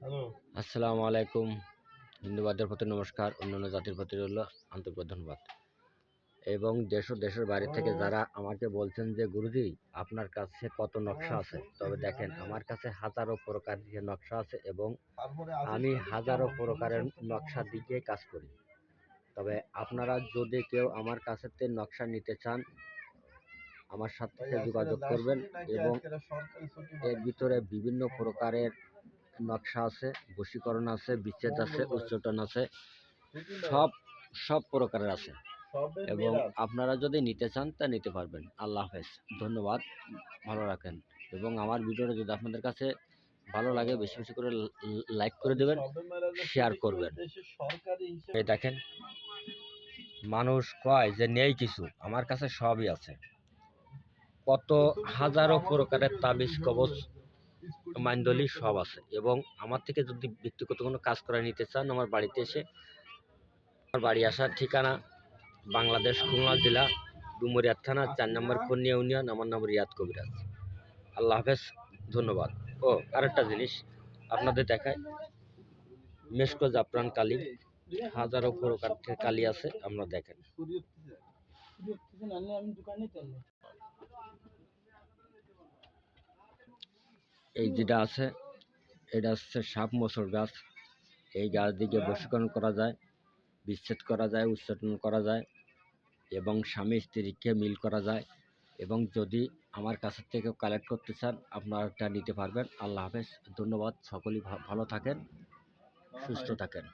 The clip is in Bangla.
আসসালামু আলাইকুম। হিন্দুবাদের প্রতি নমস্কার, অন্যান্য জাতির প্রতি রইল আন্তরিক ধন্যবাদ। এবং দেশ ও দেশের বাইরে থেকে যারা আমাকে বলছেন যে গুরুজি আপনার কাছে কত নকশা আছে, তবে দেখেন আমার কাছে হাজারো প্রকারের নকশা আছে এবং আমি হাজারো প্রকারের নকশা দিয়ে কাজ করি। তবে আপনারা যদি কেউ আমার কাছে নকশা নিতে চান, আমার সাথে যোগাযোগ করবেন। এবং এর ভিতরে বিভিন্ন প্রকারের নকশা আছে, বশীকরণ আছে, বিচ্ছেদ আছে, উচ্চাটন আছে, সব সব প্রকারের আছে। এবং আপনারা যদি নিতে চান তা নিতে পারবেন। আল্লাহ হাফেজ, ধন্যবাদ, ভালো রাখেন। এবং আমার ভিডিওটা যদি আপনাদের কাছে ভালো লাগে বেশি বেশি করে লাইক করে দেবেন, শেয়ার করবেন। এই দেখেন, মানুষ কয় যে নেই কিছু, আমার কাছে সবই আছে। কত হাজারো প্রকারের তাবিজ কবচ মাইন্ডলি সব আছে। এবং আমার থেকে যদি ব্যক্তিগত কোনো কাজ করে নিতে চান, আমার বাড়িতে এসে, আমার বাড়ি আসার ঠিকানা বাংলাদেশ খুলনা জেলা ডুমুরিয়া থানা 4 নম্বর কন্যা ইউনিয়ন। আমার নাম রিয়াদ কবিরাজ। আল্লাহ হাফেজ, ধন্যবাদ। ও আরেকটা জিনিস আপনাদের দেখায়, মেশকো জাফরান কালি, হাজারো প্রকার কালি আছে, আমরা দেখেন। এই যেটা আছে, এটা হচ্ছে সাপ মোসর গাছ। এই গাছ দিকে বশীকরণ করা যায়, বিচ্ছেদ করা যায়, উচ্চাটন করা যায় এবং স্বামী স্ত্রীকে মিল করা যায়। এবং যদি আমার কাছ থেকে কালেক্ট করতে চান, আপনারা এটা নিতে পারবেন। আল্লাহ হাফেজ, ধন্যবাদ। সকলেই ভালো থাকেন, সুস্থ থাকেন।